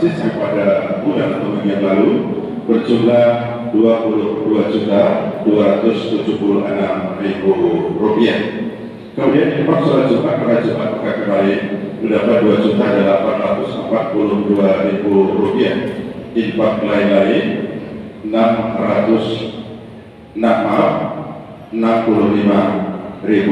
masjid sampai pada bulan atau minggu yang lalu berjumlah Rp22.276.000. Kemudian infak sholat Jumat pada Jumat pekan kemarin mendapat Rp2.842.000. Infak lain-lain Rp65.000.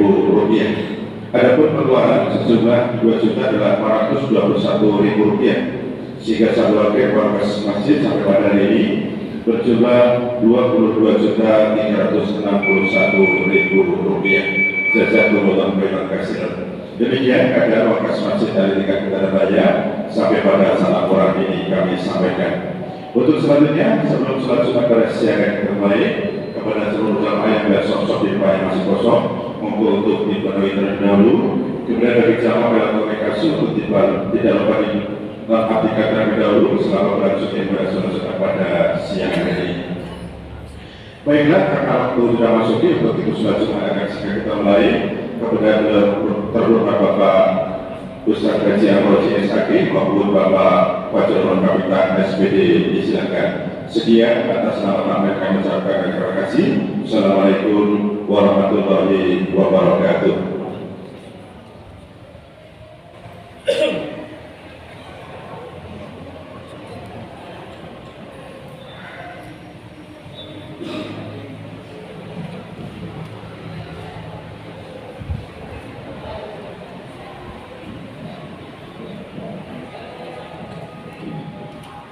Adapun pengeluaran sejumlah Rp2.821.000, sehingga saldo warga masjid sampai pada hari ini berjumlah Rp22.361.000. Jazakumullah khairan katsiran. Demikian keadaan wakaf masjid dari tingkat Kota Raya sampai pada saat laporan ini kami sampaikan. Untuk selanjutnya, sebelum sholat Jumat pada siang yang terbaik, kepada seluruh jamaah yang besok di tempat yang masih kosong, monggo untuk dipenuhi terlebih dahulu. Kemudian dari jamaah dalam komunikasi untuk tidak lupa diperhatikan terlebih dahulu selama berlangsungnya ibadah sholat pada siang hari ini. Baiklah, karena waktu sudah masuk untuk itu sholat Jumat akan segera kita mulai. Kepada terhormat Bapak Ustaz Haji Amroji SHG maupun Bapak Fajrul Kapitan SPD disilakan. Sekian atas nama kami ucapkan terima kasih. Assalamualaikum warahmatullahi wabarakatuh.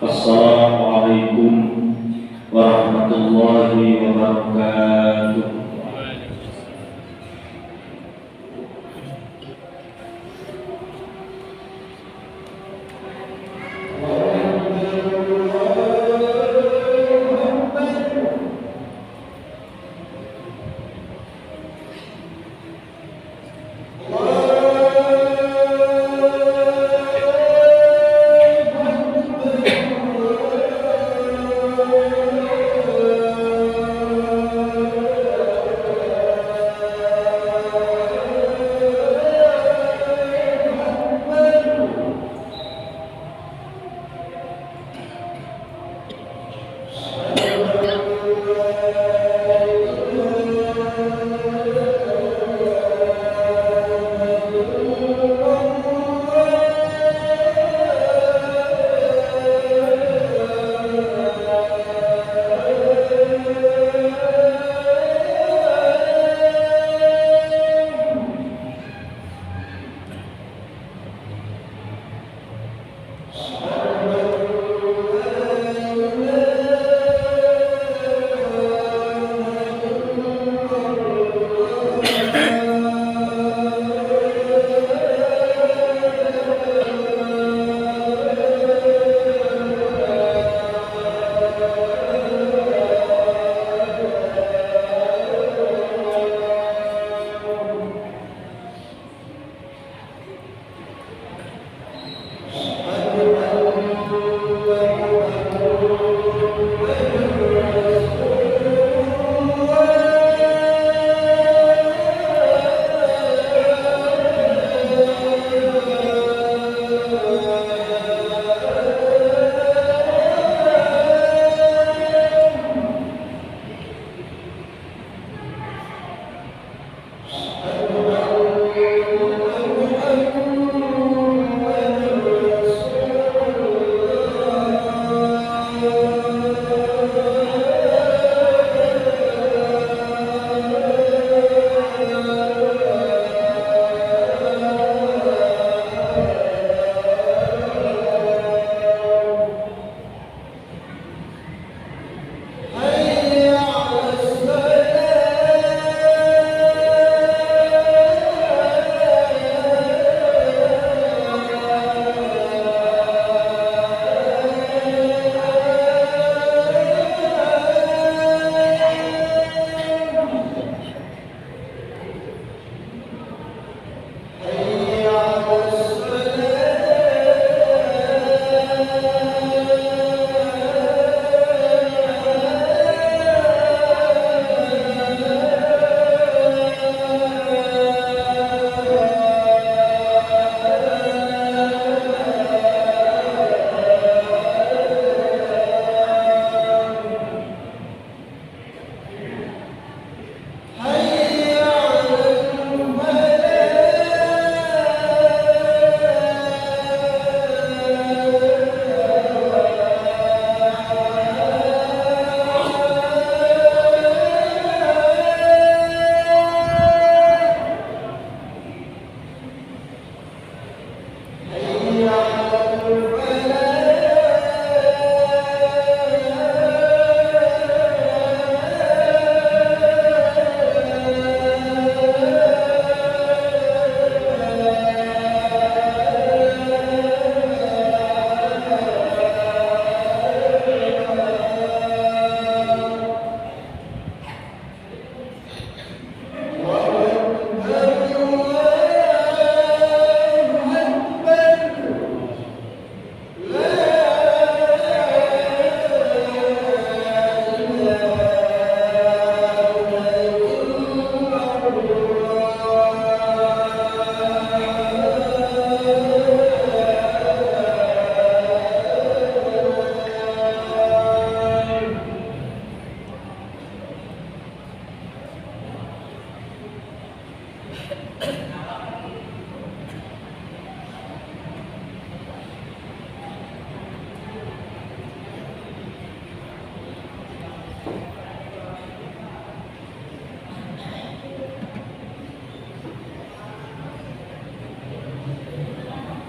Assalamualaikum warahmatullahi wabarakatuh.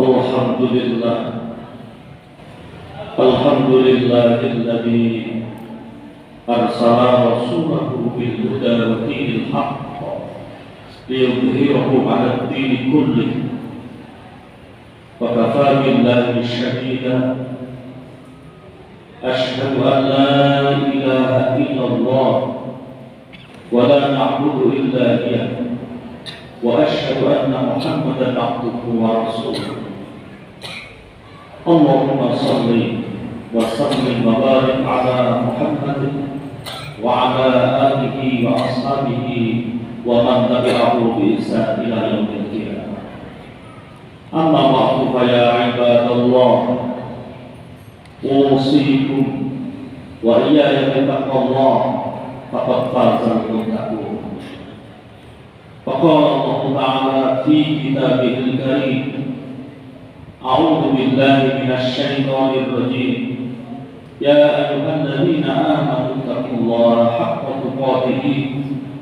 Alhamdulillah, alhamdulillahilladzi arsala rasulahu bil huda wa dinil haqq liyudhhirahu 'ala ad-dini kullih wa kafaa billahi shahida. Asyhadu an la ilaha illallah wa la na'budu illa iyyah wa asyhadu anna Muhammadan 'abduhu wa rasuluh. Allahumma shalli wa sallim wa barik 'ala Muhammadin wa 'ala alihi wa ashabihi wa man tabi'ahu bi ihsan ila yaumil qiyamah. Amma ba'du, fa ya ibadallah, usikum wa iyaya bittaqwallah faqad fazal muttaqun. Faqala Allah Ta'ala fi kitabihil karim, a'udzu billahi minasy syaithanir rajim, ya ayyuhalladzina amanu taqullaha haqqa tuqatih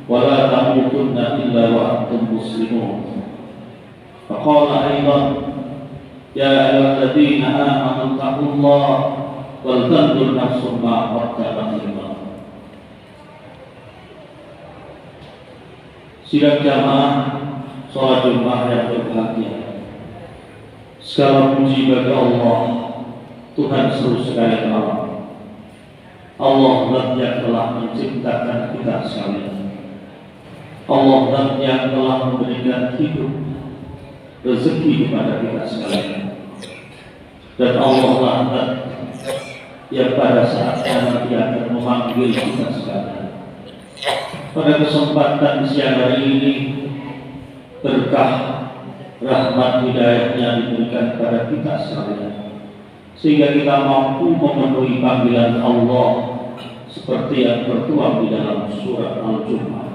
wa la tamutunna illa wa antum muslimun. Faqala aidan, ya ayyuhalladzina amanu taqullaha wal tanzur nafsum ma qaddamat lighad. Sidang jamaah salat Jumat yang berbahagia, segala puji bagi Allah, Tuhan seluruh sekalian alam. Allah yang telah menciptakan kita sekalian. Allah yang telah memberikan hidup, rezeki kepada kita sekalian. Dan Allah lah yang pada saat nanti akan memanggil kita sekalian. Pada kesempatan siang hari ini, berkah rahmat hidayahnya diberikan kepada kita sekalian, sehingga kita mampu memenuhi panggilan Allah seperti yang tertuang di dalam surat Al-Jumu'ah.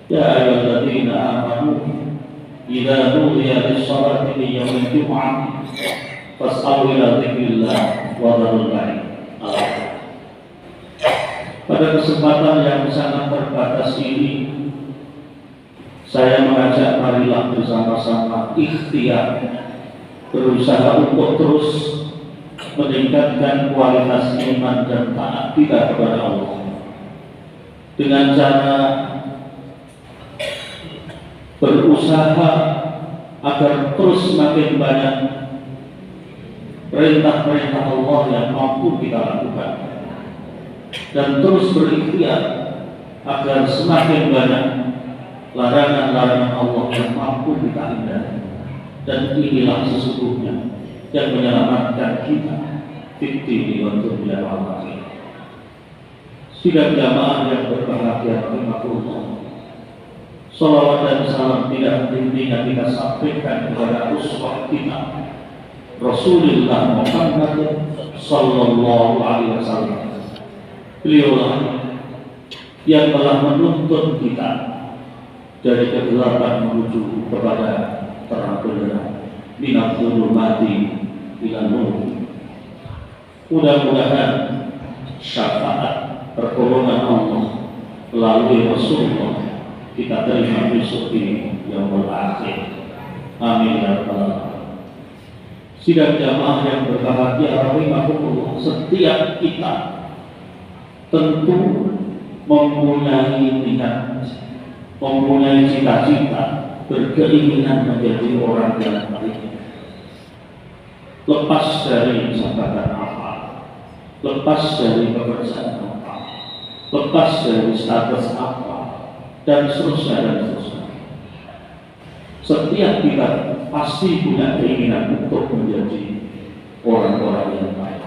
Ya ayyuhalladzina amanu idza nudiya lis-shalati min yaumil jumu'ah fas'au ila dzikrillah wa dzarul bai'a. Pada kesempatan yang sangat terbatas ini, saya mengajak marilah bersama-sama ikhtiar berusaha untuk terus meningkatkan kualitas iman dan taat kita kepada Allah dengan cara berusaha agar terus semakin banyak perintah-perintah Allah yang mampu kita lakukan, dan terus berikhtiar agar semakin banyak larangan-larangan Allah yang mampu kita hindari. Dan inilah sesungguhnya yang menyelamatkan kita fitri wa dunya wal akhirah. Sidang jamaah yang berbahagia rahimakumullah, salawat dan salam tidak henti-hentinya kita sampaikan kepada uswah kita, Rasulullah Muhammad sallallahu alaihi wasallam. Beliaulah yang telah menuntun kita dari kegelapan menuju kepada terang benderang, minal dzulumati ila nur. Mudah-mudahan syafaat pertolongan Allah melalui Rasulullah kita terima besok ini yang berakhir. Amin ya rabbal alamin. Sidang jamaah yang berbahagia rahimakumullah, setiap kita tentu mempunyai niat, mempunyai cita-cita, berkeinginan menjadi orang yang baik, lepas dari jabatan apa, lepas dari pekerjaan apa, lepas dari status apa, dan seterusnya. Setiap kita pasti punya keinginan untuk menjadi orang-orang yang baik.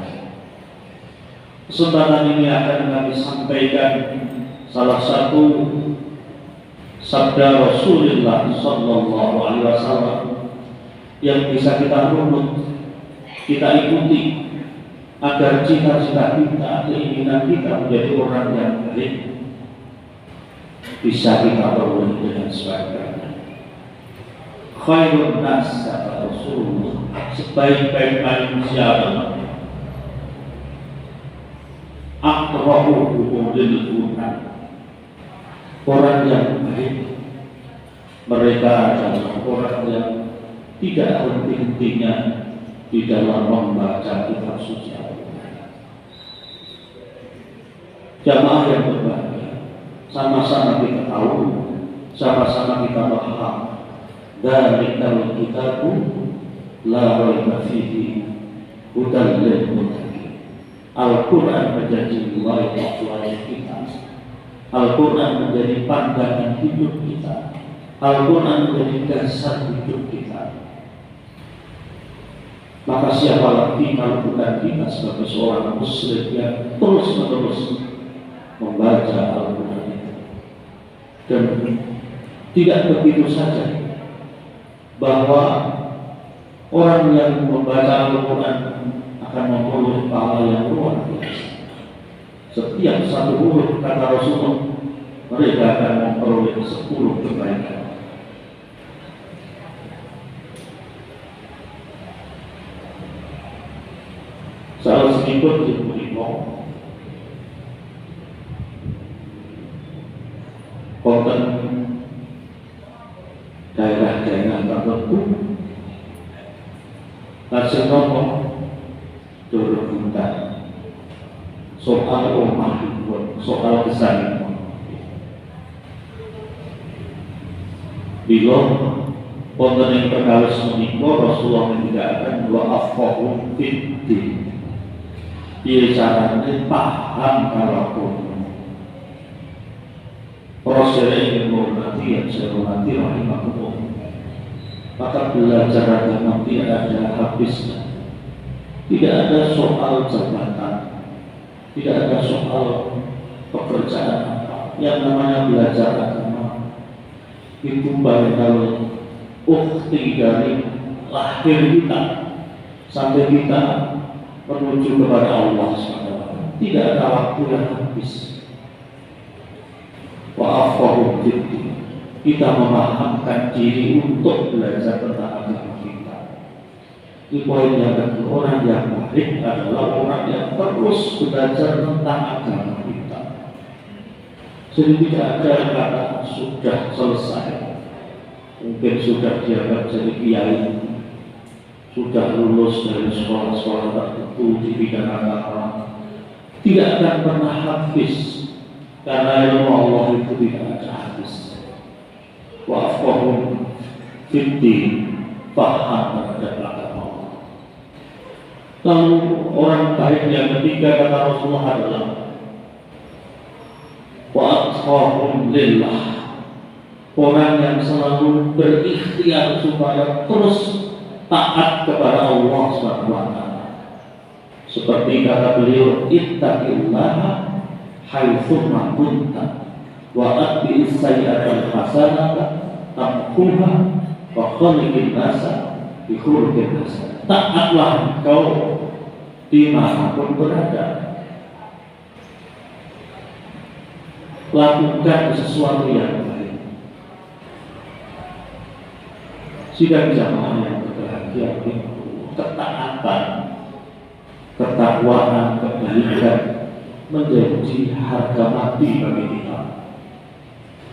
Kesempatan ini akan kami sampaikan salah satu sabda Rasulullah sallallahu alaihi wasallam yang bisa kita runut, kita ikuti agar cita-cita kita, keinginan kita menjadi orang yang baik bisa kita peroleh dengan sebagainya. Khairun nas kata Rasulullah, sebaik-baik manusia adalah aqra'uhum lil Quran, orang yang baik. Mereka adalah orang yang tidak henti-hentinya di dalam membaca kitab suci Al-Quran. Jamaah yang berbahagia, sama-sama kita tahu, sama-sama kita paham, dzalikal kitabu la raiba fihi hudan lil muttaqin. Al-Quran menjadi wilayah kita. Al-Quran menjadi pandangan hidup kita. Al-Quran menjadi dasar hidup kita. Maka siapa lagi kalau bukan kita sebagai seorang muslim yang terus-menerus membaca Al-Quran itu. Dan tidak begitu saja bahwa orang yang membaca Al-Quran akan memperoleh pahala yang luar biasa. Setiap satu huruf kata Rasulullah, mereka akan memperoleh 10 kebaikan. Salah sedikit dibuat konten daerah-daerah tertentu hasil ngomong berhubungan soal omah soal kesan bila konten yang terkawis menikah Rasulullah meninggalkan dua afqahum fiddin. Dia caranya paham kalaupun proses yang menghormati yang saya hormati rahimahullah, maka belajar agama tidak ada habisnya. Tidak ada soal jabatan, tidak ada soal pekerjaan apa. Yang namanya belajar agama itu bakal ukti dari lahir kita sampai kita menuju kepada Allah SWT. Tidak ada waktu yang habis. Wa'afahu fiddin. Kita memahamkan diri untuk belajar tentang agama kita. Di poin yang kedua, orang yang baik adalah orang yang terus belajar tentang agama kita. Jadi tidak ada kata sudah selesai. Mungkin sudah dianggap jadi kiai, sudah lulus dari sekolah-sekolah tertentu di bidang agama, tidak akan pernah habis, karena ilmu Allah itu tidak ada habis. Wa'afqahum fiddin, paham terhadap agama Allah. Lalu orang baik yang ketiga kata Rasulullah adalah wa'atqahum lillah, orang yang selalu berikhtiar supaya terus taat kepada Allah SWT. Seperti kata beliau, ittaqillaha haitsuma kunta wa atbi'is sayyi'atal hasanata tamhuha wa khaliqin nasa bi khuluqin hasan. Taatlah engkau dimanapun berada. Lakukan sesuatu yang baik. Sidang jamaah yang berbahagia itu ketaatan, ketakwaan, kebaikan menjadi harga mati bagi kita.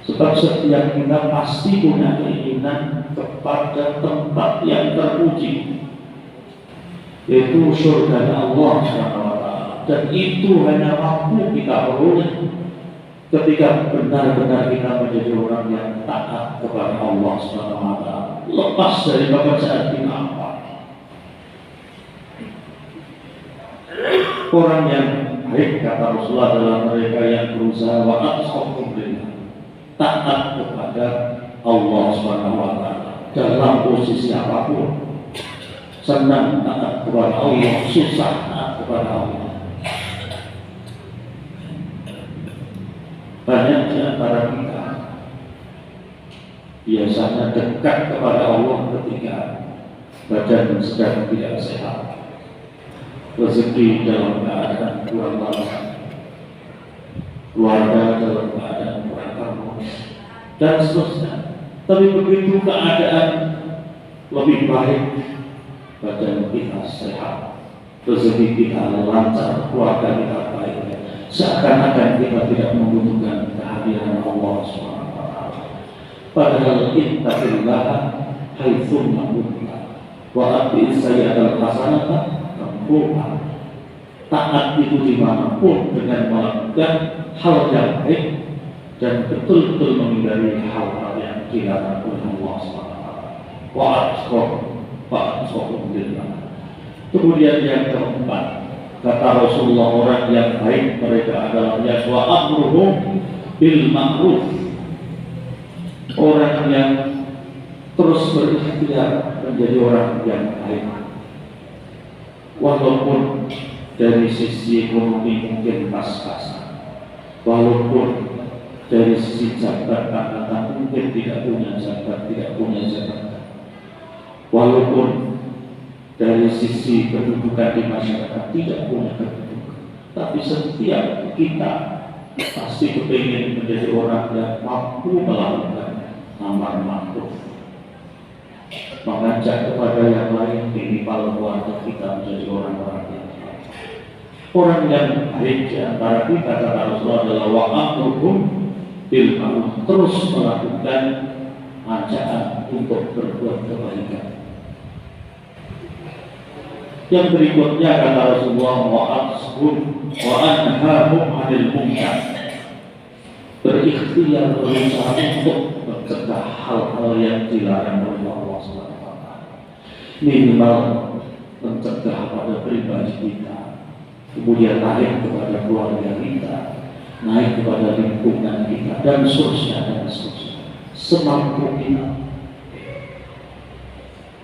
Sebab setiap kita pasti punya keinginan kepada tempat yang terpuji, yaitu surga Allah SWT. Dan itu hanya mampu kita peroleh ketika benar-benar kita menjadi orang yang taat kepada Allah SWT, lepas dari pekerjaan kita apa. Orang yang baik kata Rasulullah adalah mereka yang berusaha wa'atqahum lillah, taat kepada Allah SWT dalam posisi apapun. Senang taat kepada Allah, susah taat kepada Allah. Banyak di antara kita biasanya dekat kepada Allah ketika badan sedang tidak sehat, rezeki dalam keadaan kurang lancar, keluarga dalam keadaan kurang harmonis, dan seterusnya. Tapi begitu keadaan lebih baik, badan kita sehat, rezeki kita lancar, keluarga kita baik, seakan-akan kita tidak membutuhkan kehadiran Allah SWT. Padahal ittaqillaha haitsumma kunta wa atbi sayyi'atal hasanata tamhuha. Taat itu dimanapun dengan melakukan hal yang baik dan betul-betul menghindari hal-hal yang dilarang oleh Allah SWT. Kemudian yang keempat, kata Rasulullah, orang yang baik mereka adalah wa amruhum bil ma'ruf, orang yang terus berikhtiar menjadi orang yang baik, walaupun dari sisi ekonomi mungkin pas-pasan, walaupun dari sisi jabatan mungkin tidak punya jabatan, walaupun dari sisi kedudukan di masyarakat tidak punya kedudukan, tapi setiap kita pasti kepingin menjadi orang yang mampu melakukan amar ma'ruf, mengajak kepada yang lain, minimal keluarga kita menjadi orang-orang yang orang yang baik. Di antara kita, kata Rasulullah, adalah wa amruhum bil ma'ruf, terus melakukan ajakan untuk berbuat kebaikan. Yang berikutnya, kata Rasulullah, wa anhahum 'anil munkar, berikhtiar berusaha untuk mencegah hal-hal yang dilarang oleh Allah SWT. Minimal mencegah pada pribadi kita, kemudian naik kepada keluarga kita, naik kepada lingkungan kita, dan seterusnya. Semampu kita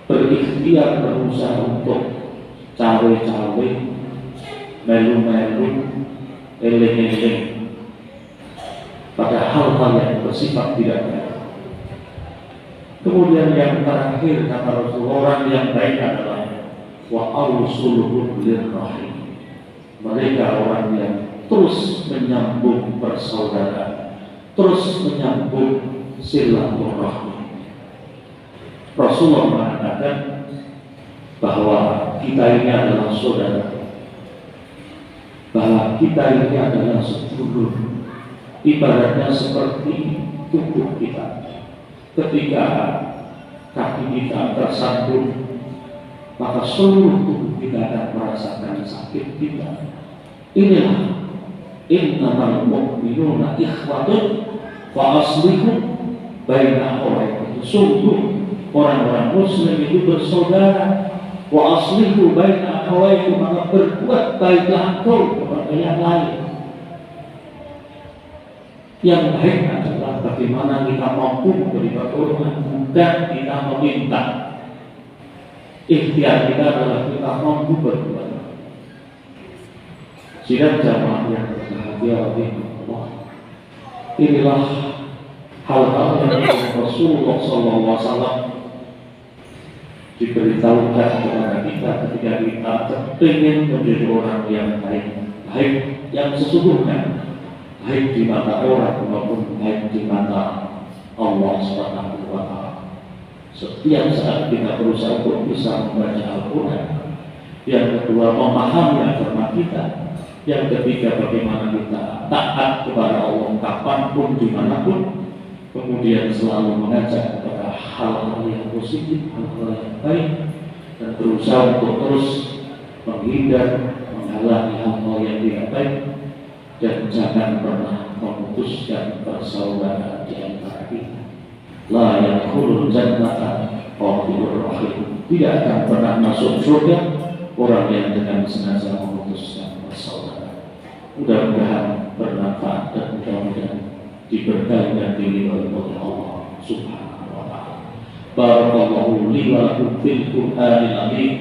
berikhtiar berusaha untuk cawe-cawe, melu-melu, eling-eling pada hal-hal yang bersifat tidak baik. Kemudian yang terakhir, kata Rasulullah, orang yang baik adalah wa awsuluhum lirrahim, mereka orang yang terus menyambung persaudaraan, terus menyambung silaturahmi. Rasulullah mengatakan bahwa kita ini adalah saudara, bahwa kita ini adalah sedulur, ibaratnya seperti tubuh kita. Ketika kaki kita tersandung, maka seluruh tubuh kita akan merasakan sakit kita. Inilah innamal mu'minuna ikhwatun fa aslihu baina akhawaykum. Sungguh orang-orang muslim itu bersaudara. Wa aslihu baina akhawaykum, maka berbuat baiklah engkau kepada yang lain. Yang baik adalah bagaimana kita mampu memberi pertolongan, bukan kita meminta. Ikhtiar kita adalah kita mampu berbuat. Sidang jamaah yang berbahagia oleh Allah, inilah hal-hal yang Rasulullah SAW diberitahukan kepada kita ketika kita ingin menjadi orang yang baik yang sesungguhnya, baik di mata orang maupun baik di mata Allah SWT. Setiap saat kita berusaha untuk bisa membaca Al-Quran. Yang kedua, memahami agama kita. Yang ketiga, bagaimana kita taat kepada Allah kapanpun, dimanapun. Kemudian selalu mengajak kepada hal-hal yang positif, hal-hal yang baik, dan berusaha untuk terus menghindar, menghalangi hal-hal yang tidak baik, dan jangan pernah memutuskan persaudaraan di antara kita. La yadkhulul jannata qatilur rahim, tidak akan pernah masuk surga orang yang dengan sengaja memutuskan persaudaraan. Mudah-mudahan bermanfaat dan mudah-mudahan diberkahi dan diridhoi oleh Allah Subhanahu wa ta'ala. Barakallahu li wa lakum fil Qur'anil azim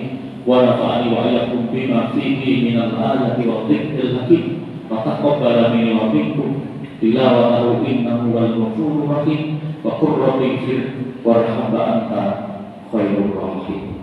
wa nafa'ani wa iyyakum bima fihi minal ayati wa dhikril hakim. Taqabbal minni wa minkum tilawatahu innahu wal ghafurur rahim wa qur rabbi ighfir warham anta khairur rahim.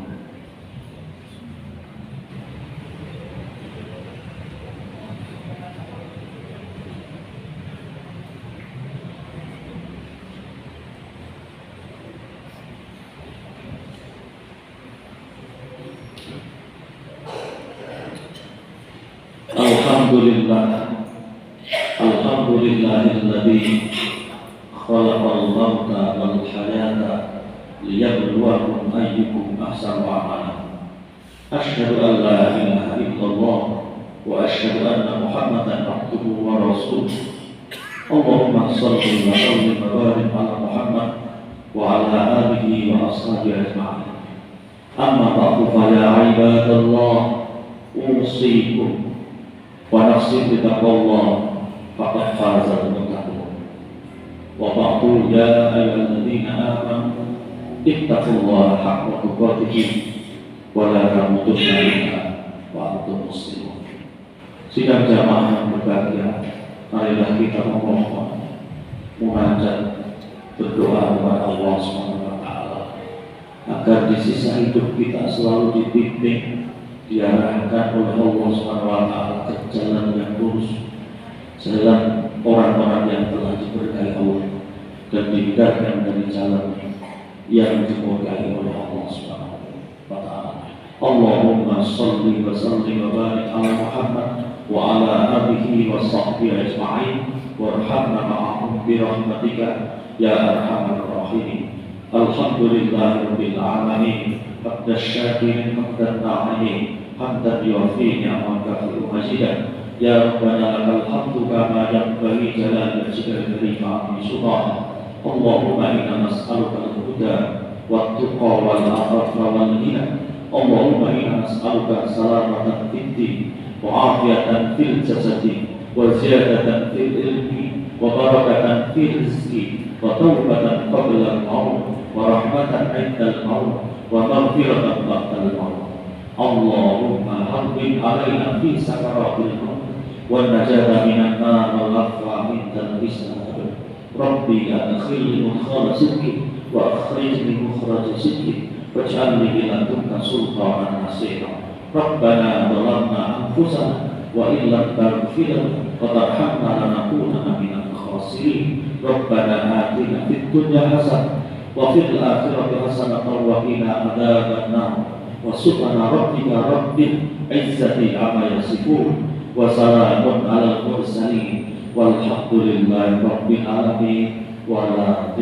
Alhamdulillahilladzi khalaqal mauta wal hayata liyabluwakum ayyukum ahsanu amala. Asyhadu an la ilaha illallah wa asyhadu anna Muhammadan abduhu wa rasuluh. Allahumma shalli wa sallim wa barik ala Muhammad wa ala alihi wa ashabihi ajma'in. Amma ba'du fa ya ibadallah, usikum wa nafsi bi taqwallah faqad faza al-muttaqun. Wa ba'du ya ayyuhalladzina amanu ittaqullaha haqqa tuqatih wa la tamutunna illa wa antum muslimun. Sidang jamaah yang berbahagia, marilah kita memohon, munajat, berdoa kepada Allah SWT agar di sisa hidup kita selalu dibimbing, diarahkan oleh Allah SWT ke jalan yang lurus, jalan orang-orang yang telah diberkahi Allah, dan dihindarkan dari jalan yang dimurkai oleh Allah SWT. Allahumma shalli wa sallim wa barik ala Muhammad wa ala alihi wa sahbihi ajma'in warhamna ma'ahum bi rahmatika ya arhamar rahimin. Alhamdulillahi rabbil alamin, hamdan syakirin hamdan na'imin, hamdan yuwafi ni'amaka wa majidan. Ya Rabbana lakal hamdu kama yanbaghi jalali wajhikal karim wa sultan. Allahumma inna nas'aluka al-huda wat-tuqa wal-'afafa wal-ghina. Allahumma inna nas'aluka salamatan fid din wa afiyatan fil jasadi wa ziyadatan fil ilmi wa barakatan fil rizqi wa tawbatan qabla al-maut wa rahmatan 'inda al-maut wa maghfiratan ba'da al-maut. Allahumma hawwin 'alaina fi sakaratil maut wa najata minan nar wal 'afwa min hisab. Rabbi adkhilni mudkhala sidqin wa akhrijni mukhraja sidqin waj'alni min ladunka sultanan nasira. Rabbana zalamna anfusana wa in lam taghfir wa tarhamna lanakunanna minal khasirin. Rabbana atina fid dunya hasanah wa fil akhirati hasanah wa qina adzabannar. Wa subhana rabbika rabbil izzati amma yasifun wa salamun alal mursalin walhamdulillahi rabbil alamin wa la